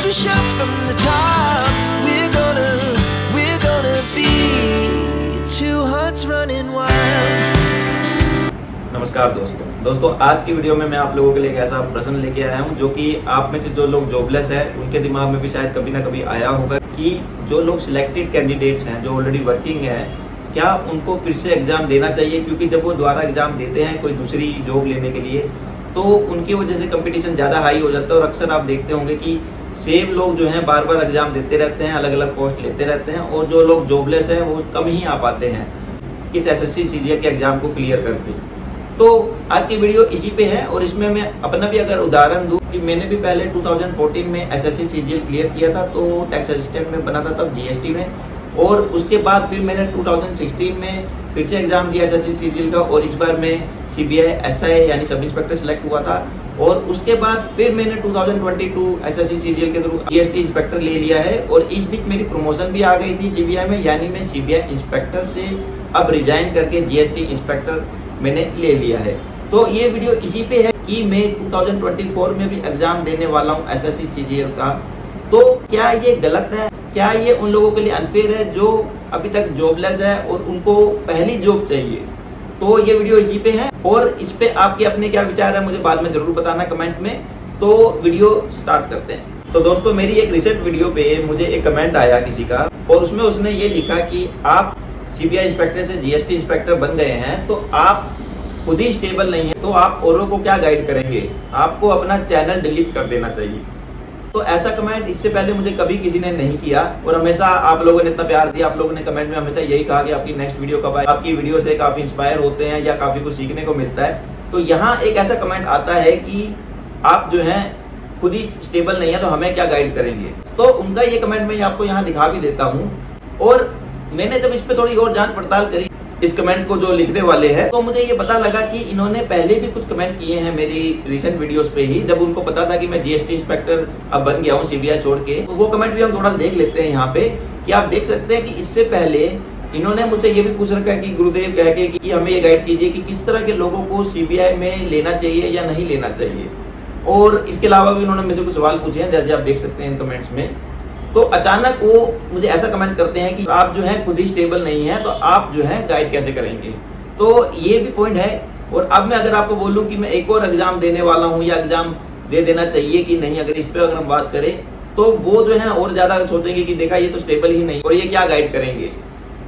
push up from the top. We're gonna be two hearts running wild. नमस्कार दोस्तों, आज की वीडियो में मैं आप लोगों के लिए एक ऐसा प्रश्न लेके आया हूं जो कि आप में से जो लोग जॉबलेस हैं उनके दिमाग में भी शायद कभी ना कभी आया होगा कि जो लोग सिलेक्टेड कैंडिडेट्स हैं जो ऑलरेडी वर्किंग हैं, क्या उनको फिर से एग्ज़ाम देना चाहिए? क्योंकि जब वो दोबारा एग्ज़ाम देते हैं कोई दूसरी जॉब लेने के लिए तो उनकी वजह से कंपटीशन ज़्यादा हाई हो जाता है। और अक्सर आप देखते होंगे कि सेम लोग जो हैं बार बार एग्ज़ाम देते रहते हैं, अलग अलग पोस्ट लेते रहते हैं, और जो लोग जॉबलेस हैं वो कम ही आ पाते हैं इस एसएससी सीजीएल के एग्ज़ाम को क्लियर करके। तो आज की वीडियो इसी पे है और इसमें मैं अपना भी अगर उदाहरण दूं कि मैंने भी पहले 2014 में एसएससी सीजीएल क्लियर किया था, तो टैक्स असिस्टेंट में बना था तब जीएसटी में, और उसके बाद फिर मैंने 2016 में फिर से एग्जाम दिया एसएससी सीजीएल का, और इस बार मैं सीबीआई एसआई यानी सब इंस्पेक्टर सेलेक्ट हुआ था। और उसके बाद फिर मैंने 2022 एसएससी सीजीएल के थ्रू जीएसटी इंस्पेक्टर ले लिया है, और इस बीच मेरी प्रमोशन भी आ गई थी सीबीआई में, यानी मैं सीबीआई इंस्पेक्टर से अब रिजाइन करके जीएसटी इंस्पेक्टर मैंने ले लिया है। तो ये वीडियो इसी पे है कि मैं 2024 में भी एग्जाम देने वाला हूँ एसएससी सीजीएल का। तो क्या ये गलत है? क्या ये उन लोगों के लिए अनफेयर है जो अभी तक जॉबलेस है और उनको पहली जॉब चाहिए? तो ये वीडियो इसी पे है, और इस पे आपके अपने क्या विचार है मुझे बाद में जरूर बताना कमेंट में। तो वीडियो स्टार्ट करते हैं। तो दोस्तों, मेरी एक रिसेंट वीडियो पे मुझे एक कमेंट आया किसी का, और उसमें उसने ये लिखा कि आप सीबीआई इंस्पेक्टर से जीएसटी इंस्पेक्टर बन गए हैं तो आप खुद ही स्टेबल नहीं है, तो आप औरों को क्या गाइड करेंगे? आपको अपना चैनल डिलीट कर देना चाहिए। तो ऐसा कमेंट इससे पहले मुझे कभी किसी ने नहीं किया, और हमेशा आप लोगों ने इतना प्यार दिया, आप लोगों ने कमेंट में हमेशा यही कहा कि आपकी नेक्स्ट वीडियो कब आए, आपकी वीडियो से काफी इंस्पायर होते हैं या काफी कुछ सीखने को मिलता है। तो यहाँ एक ऐसा कमेंट आता है कि आप जो है खुद ही स्टेबल नहीं है तो हमें क्या गाइड करेंगे। तो उनका ये कमेंट मैं आपको यहाँ दिखा भी देता हूँ, और मैंने जब इस पे थोड़ी और जांच पड़ताल करी इस कमेंट को जो लिखने वाले हैं, तो मुझे ये पता लगा कि इन्होंने पहले भी कुछ कमेंट किए हैं मेरी रिसेंट वीडियोस पे ही, जब उनको पता था कि मैं जीएसटी इंस्पेक्टर अब बन गया हूँ सीबीआई छोड़ के। तो वो कमेंट भी हम थोड़ा देख लेते हैं यहाँ पे, कि आप देख सकते हैं कि इससे पहले इन्होंने मुझसे ये भी पूछ रखा है कि गुरुदेव कह के कि हमें ये गाइड कीजिए कि किस तरह के लोगों को सीबीआई में लेना चाहिए या नहीं लेना चाहिए। और इसके अलावा भी उन्होंने मुझसे कुछ सवाल पूछे हैं, जैसे आप देख सकते हैं इन कमेंट्स में। तो अचानक वो मुझे ऐसा कमेंट करते हैं कि आप जो है खुद ही स्टेबल नहीं है तो आप जो है गाइड कैसे करेंगे। तो ये भी पॉइंट है। और अब मैं अगर आपको बोलूं कि मैं एक और एग्जाम देने वाला हूं या एग्जाम दे देना चाहिए कि नहीं, अगर इस पे अगर हम बात करें तो वो जो है और ज्यादा सोचेंगे कि देखा ये तो स्टेबल ही नहीं और ये क्या गाइड करेंगे।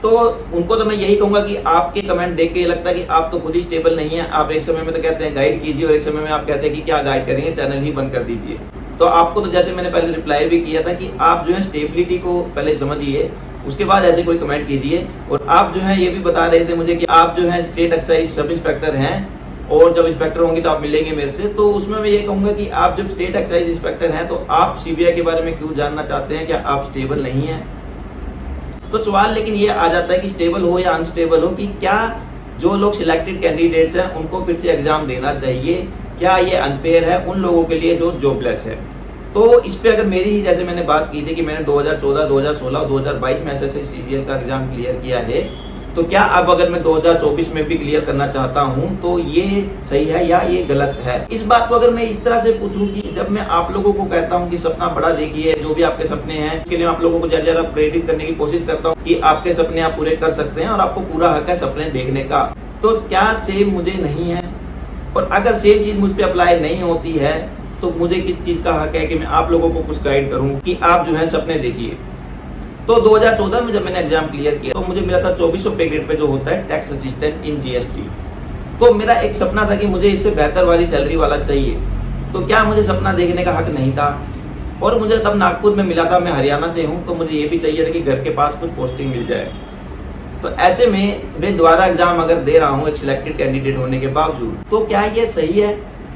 तो उनको तो मैं यही कहूंगा कि आपके कमेंट देख के ये लगता है कि आप तो खुद ही स्टेबल नहीं है। आप एक समय में तो कहते हैं गाइड कीजिए, और एक समय में आप कहते हैं कि क्या गाइड करेंगे, चैनल ही बंद कर दीजिए। तो आपको तो जैसे मैंने पहले रिप्लाई भी किया था कि आप जो है स्टेबिलिटी को पहले समझिए, उसके बाद ऐसे कोई कमेंट कीजिए। और आप जो है ये भी बता रहे थे मुझे कि आप जो है स्टेट एक्साइज सब इंस्पेक्टर हैं, और जब इंस्पेक्टर होंगे तो आप मिलेंगे मेरे से। तो उसमें मैं ये कहूंगा कि आप जब स्टेट एक्साइज इंस्पेक्टर हैं तो आप सीबीआई के बारे में क्यों जानना चाहते हैं? क्या आप स्टेबल नहीं है? तो सवाल लेकिन ये आ जाता है कि स्टेबल हो या अनस्टेबल हो, कि क्या जो लोग सिलेक्टेड कैंडिडेट्स हैं उनको फिर से एग्जाम देना चाहिए? क्या ये अनफेयर है उन लोगों के लिए जो जॉबलेस है? तो इस पे अगर मेरी जैसे मैंने बात की थी कि मैंने 2014, 2016 और 2022 में एसएससी सीजीएल का एग्जाम क्लियर किया है, तो क्या अब अगर मैं 2024 में भी क्लियर करना चाहता हूं तो ये सही है या ये गलत है? इस बात को अगर मैं इस तरह से पूछूं कि जब मैं आप लोगों को कहता हूं कि सपना बड़ा देखिए, जो भी आपके सपने हैं उसके लिए आप लोगों को ज्यादा प्रेरित करने की कोशिश करता हूं कि आपके सपने आप पूरे कर सकते हैं और आपको पूरा हक है सपने देखने का। तो क्या सेम मुझे नहीं है? और अगर सेम चीज मुझ पर अप्लाई नहीं होती है तो मुझे किस चीज का हक है कि मैं आप लोगों को कुछ गाइड करूं कि आप जो है सपने देखिए। तो 2014 में जब मैंने एग्जाम क्लियर किया तो मुझे मिला था 2400 पे ग्रेड पे जो होता है टैक्स असिस्टेंट इन जीएसटी। तो मेरा एक सपना था कि मुझे इससे बेहतर वाली सैलरी वाला चाहिए। तो क्या मुझे सपना देखने का हक नहीं था? और मुझे तब नागपुर में मिला था, मैं हरियाणा से हूँ, तो मुझे ये भी चाहिए था कि घर के पास कुछ पोस्टिंग मिल जाए। तो ऐसे में मैं दोबारा एग्जाम अगर दे रहा हूँ एक सिलेक्टेड कैंडिडेट होने के बावजूद, तो क्या ये सही है?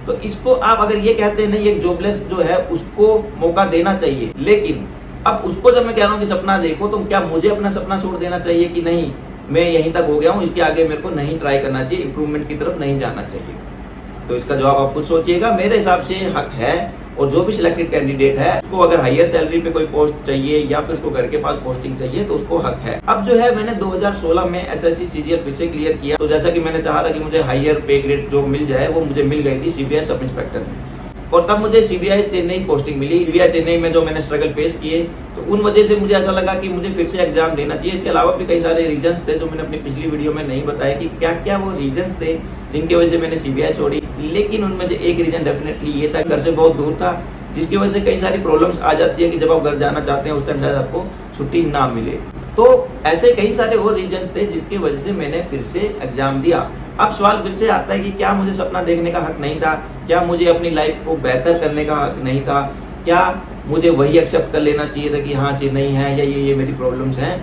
तो इसको आप अगर ये कहते हैं नहीं, एक जॉबलेस जो है उसको मौका देना चाहिए, लेकिन अब उसको जब मैं कह रहा हूँ कि सपना देखो, तो क्या मुझे अपना सपना छोड़ देना चाहिए कि नहीं मैं यहीं तक हो गया हूँ, इसके आगे मेरे को नहीं ट्राई करना चाहिए, इंप्रूवमेंट की तरफ नहीं जाना चाहिए? तो इसका जवाब आप खुद सोचिएगा। मेरे हिसाब से हक है, और जो भी सिलेक्टेड कैंडिडेट है उसको अगर हायर सैलरी पे कोई पोस्ट चाहिए या फिर उसको घर के पास पोस्टिंग चाहिए तो उसको हक है। अब जो है मैंने 2016 में एसएससी सीजीएल फिर से क्लियर किया, तो जैसा कि मैंने चाहा था कि मुझे हायर पे ग्रेड जॉब मिल जाए, वो मुझे मिल गई थी सीबीआई सब इंस्पेक्टर में। और तब मुझे सीबीआई चेन्नई पोस्टिंग मिली। सीबीआई चेन्नई में जो मैंने स्ट्रगल फेस किए, तो उन वजह से मुझे ऐसा लगा कि मुझे फिर से एग्जाम देना चाहिए। इसके अलावा भी कई सारे रीजंस थे जो मैंने अपनी पिछली वीडियो में नहीं बताया कि क्या क्या वो रीजंस थे जिनकी वजह से मैंने सीबीआई छोड़ी। लेकिन उनमें से एक रीजन डेफिनेटली ये था, घर से बहुत दूर था, जिसकी वजह से कई सारी प्रॉब्लम्स आ जाती है कि जब आप घर जाना चाहते हैं उस टाइम शायद आपको छुट्टी ना मिले। तो ऐसे कई सारे और रीजंस थे जिसकी वजह से मैंने फिर से एग्जाम दिया। अब सवाल फिर से आता है कि क्या मुझे सपना देखने का हक नहीं था? क्या मुझे अपनी लाइफ को बेहतर करने का हक नहीं था? क्या मुझे वही एक्सेप्ट कर लेना चाहिए था कि हाँ चेन्नई है या ये मेरी प्रॉब्लम्स हैं,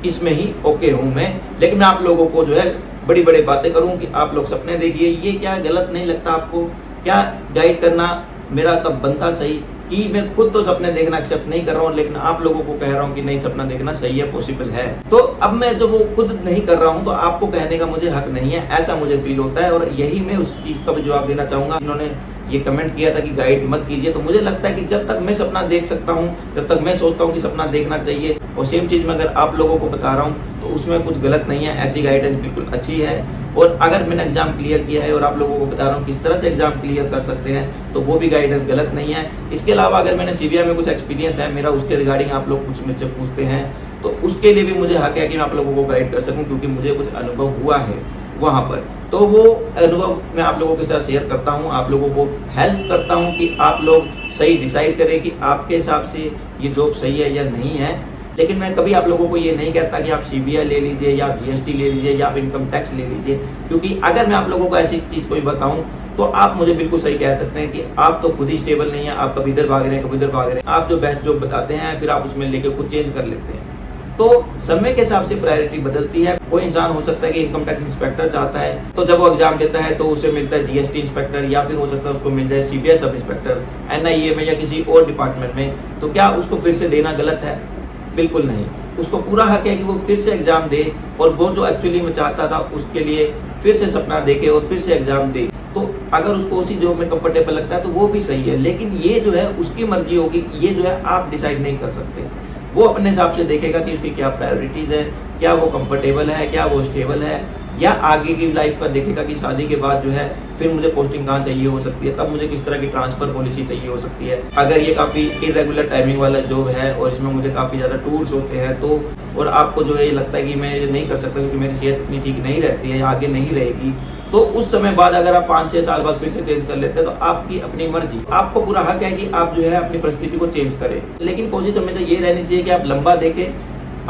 इसमें ही ओके हूँ मैं। लेकिन मैं आप लोगों को जो है बड़ी बड़ी बातें करूँ कि आप लोग सपने देखिए, ये क्या गलत नहीं लगता आपको? क्या गाइड करना मेरा तब बनता सही कि मैं खुद तो सपने देखना एक्सेप्ट नहीं कर रहा हूँ, लेकिन आप लोगों को कह रहा हूँ कि नहीं, सपना देखना सही है, पॉसिबल है। तो अब मैं जो वो खुद नहीं कर रहा हूँ तो आपको कहने का मुझे हक नहीं है, ऐसा मुझे फील होता है। और यही मैं उस चीज का भी जवाब देना चाहूंगा। इन्होंने ये कमेंट किया था कि गाइड मत कीजिए, तो मुझे लगता है कि जब तक मैं सपना देख सकता हूँ, जब तक मैं सोचता हूँ कि सपना देखना चाहिए, और सेम चीज मैं अगर आप लोगों को बता रहा हूँ तो उसमें कुछ गलत नहीं है। ऐसी गाइडेंस बिल्कुल अच्छी है। और अगर मैंने एग्जाम क्लियर किया है और आप लोगों को बता रहा हूँ किस तरह से एग्जाम क्लियर कर सकते हैं, तो वो भी गाइडेंस गलत नहीं है। इसके अलावा अगर मैंने सीबीआई में कुछ एक्सपीरियंस है मेरा, उसके रिगार्डिंग आप लोग कुछ मुझसे पूछते हैं, तो उसके लिए भी मुझे हक है कि मैं आप लोगों को गाइड कर सकूं, क्योंकि मुझे कुछ अनुभव हुआ है वहाँ पर। तो वो अनुभव मैं आप लोगों के साथ शेयर करता हूँ, आप लोगों को हेल्प करता हूँ कि आप लोग सही डिसाइड करें कि आपके हिसाब से ये जॉब सही है या नहीं है। लेकिन मैं कभी आप लोगों को ये नहीं कहता कि आप सीबीआई ले लीजिए या आप जीएसटी ले लीजिए या आप इनकम टैक्स ले लीजिए, क्योंकि अगर मैं आप लोगों को ऐसी चीज़ कोई बताऊं तो आप मुझे बिल्कुल सही कह सकते हैं कि आप तो खुद ही स्टेबल नहीं है, आप कभी इधर भाग रहे हैं, कभी इधर भाग रहे हैं। आप जो बेस्ट जॉब बताते हैं फिर आप उसमें लेके खुद चेंज कर लेते हैं। तो समय के हिसाब से प्रायोरिटी बदलती है। कोई इंसान हो सकता है कि इनकम टैक्स इंस्पेक्टर चाहता है, तो जब वो एग्जाम देता है तो उसे मिलता है जीएसटी इंस्पेक्टर, या फिर हो सकता है उसको मिल जाए सीबीआई सब इंस्पेक्टर, एनआईए में या किसी और डिपार्टमेंट में। तो क्या उसको फिर से देना गलत है? बिल्कुल नहीं। उसको पूरा हक है कि वो फिर से एग्जाम दे, और वो जो एक्चुअली में चाहता था उसके लिए फिर से सपना देखे और फिर से एग्जाम दे। तो अगर उसको उसी जॉब में कंफर्टेबल लगता है तो वो भी सही है। लेकिन ये जो है उसकी मर्जी होगी, ये जो है आप डिसाइड नहीं कर सकते। वो अपने हिसाब से देखेगा कि उसकी क्या प्रायोरिटीज है, क्या वो कंफर्टेबल है, क्या वो स्टेबल है, या आगे की लाइफ का देखेगा कि शादी के बाद जो है फिर मुझे पोस्टिंग कहाँ चाहिए हो सकती है, तब मुझे किस तरह की ट्रांसफर पॉलिसी चाहिए हो सकती है। अगर ये काफ़ी इरेगुलर टाइमिंग वाला जॉब है और इसमें मुझे काफ़ी ज़्यादा टूर्स होते हैं, तो और आपको जो है ये लगता है कि मैं ये नहीं कर सकता क्योंकि मेरी सेहत इतनी ठीक नहीं रहती है या आगे नहीं रहेगी, तो उस समय बाद अगर आप 5-6 साल बाद फिर से चेंज कर लेते हैं तो आपकी अपनी मर्जी। आपको पूरा हक है कि आप जो है अपनी परिस्थिति को चेंज करें, लेकिन कोशिश हमेशा ये रहनी चाहिए कि आप लंबा देखें,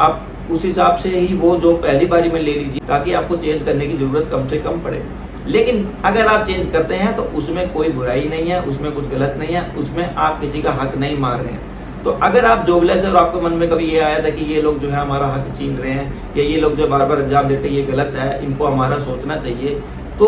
आप उस हिसाब से ही वो जो पहली बारी में ले लीजिए, ताकि आपको चेंज करने की जरूरत कम से कम पड़े। लेकिन अगर आप चेंज करते हैं तो उसमें कोई बुराई नहीं है, उसमें कुछ गलत नहीं है, उसमें आप किसी का हक नहीं मार रहे हैं। तो अगर आप जॉबलेस है और आपके मन में कभी ये आया था कि ये लोग जो है हमारा हक छीन रहे हैं, या ये लोग जो बार बार एग्जाम देते हैं ये गलत है, इनको हमारा सोचना चाहिए, तो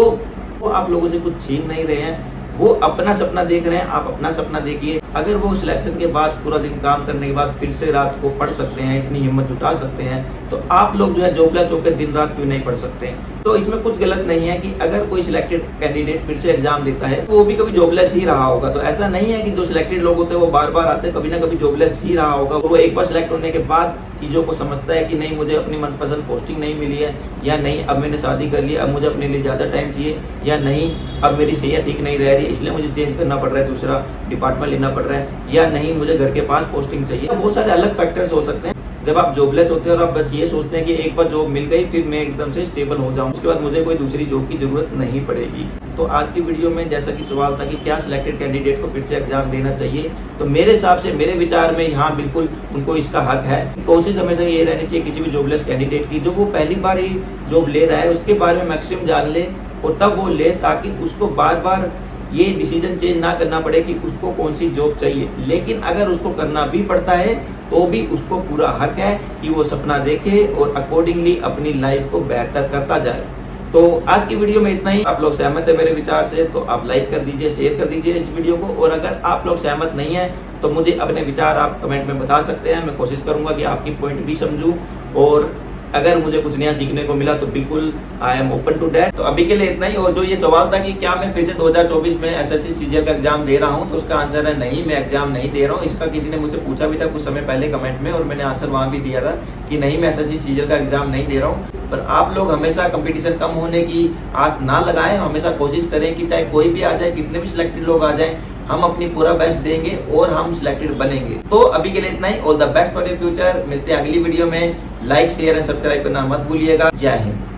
वो आप लोगों से कुछ छीन नहीं रहे हैं, वो अपना सपना देख रहे हैं, आप अपना सपना देखिए। अगर वो सिलेक्शन के बाद पूरा दिन काम करने के बाद फिर से रात को पढ़ सकते हैं, इतनी हिम्मत जुटा सकते हैं, तो आप लोग जो है जॉबलेस होकर दिन रात क्यों नहीं पढ़ सकते हैं? तो इसमें कुछ गलत नहीं है कि अगर कोई सिलेक्टेड कैंडिडेट फिर से एग्जाम देता है तो वो भी कभी जॉबलेस ही रहा होगा। तो ऐसा नहीं है कि जो सिलेक्टेड लोग होते हैं वो बार बार आते हैं, कभी ना कभी जॉबलेस ही रहा होगा। वो एक बार सिलेक्ट होने के बाद चीज़ों को समझता है कि नहीं, मुझे अपनी मनपसंद पोस्टिंग नहीं मिली है, या नहीं अब मैंने शादी कर लिया, अब मुझे अपने लिए ज़्यादा टाइम चाहिए, या नहीं अब मेरी सेहत ठीक नहीं रह रही इसलिए मुझे चेंज करना पड़ रहा है, दूसरा डिपार्टमेंट लेना पड़ रहा है, या नहीं मुझे घर के पास पोस्टिंग चाहिए। बहुत सारे अलग फैक्टर्स हो सकते हैं। जब आप जॉबलेस होते हैं और आप बस ये सोचते हैं कि एक बार जॉब मिल गई फिर मैं एकदम से स्टेबल हो जाऊं, उसके बाद मुझे कोई दूसरी जॉब की जरूरत नहीं पड़ेगी। तो आज की वीडियो में जैसा कि सवाल था कि क्या सिलेक्टेड कैंडिडेट को फिर से एग्जाम देना चाहिए, तो मेरे हिसाब से, मेरे विचार में हाँ बिल्कुल उनको इसका हक है। कोशिश हमेशा ये रहनी चाहिए किसी भी जॉबलेस कैंडिडेट की, जो वो पहली बार ही जॉब ले रहा है उसके बारे में मैक्सिमम जान ले और तब वो ले, ताकि उसको बार बार ये डिसीजन चेंज ना करना पड़े कि उसको कौन सी जॉब चाहिए। लेकिन अगर उसको करना भी पड़ता है तो भी उसको पूरा हक है कि वो सपना देखे और अकॉर्डिंगली अपनी लाइफ को बेहतर करता जाए। तो आज की वीडियो में इतना ही। आप लोग सहमत है मेरे विचार से तो आप लाइक कर दीजिए, शेयर कर दीजिए इस वीडियो को, और अगर आप लोग सहमत नहीं है तो मुझे अपने विचार आप कमेंट में बता सकते हैं। मैं कोशिश करूंगा कि आपकी पॉइंट भी समझूं, और अगर मुझे कुछ नया सीखने को मिला तो बिल्कुल I am open to that. तो अभी के लिए इतना ही। और जो ये सवाल था कि क्या मैं फिर से 2024 में एसएससी सीजीएल का एग्जाम दे रहा हूं, तो उसका आंसर है नहीं, मैं एग्जाम नहीं दे रहा हूं। इसका किसी ने मुझसे पूछा भी था कुछ समय पहले कमेंट में, और मैंने आंसर वहां भी दिया था कि नहीं, मैं एसएससी सीजीएल का एग्जाम नहीं दे रहा हूँ। पर आप लोग हमेशा कंपटीशन कम होने की आस ना लगाएं, हमेशा कोशिश करें कि चाहे कोई भी आ जाए, कितने भी सिलेक्टेड लोग आ जाएं, हम अपनी पूरा बेस्ट देंगे और हम सिलेक्टेड बनेंगे। तो अभी के लिए इतना ही। All the best for your future. मिलते हैं अगली वीडियो में। लाइक शेयर एंड सब्सक्राइब करना मत भूलिएगा। जय हिंद।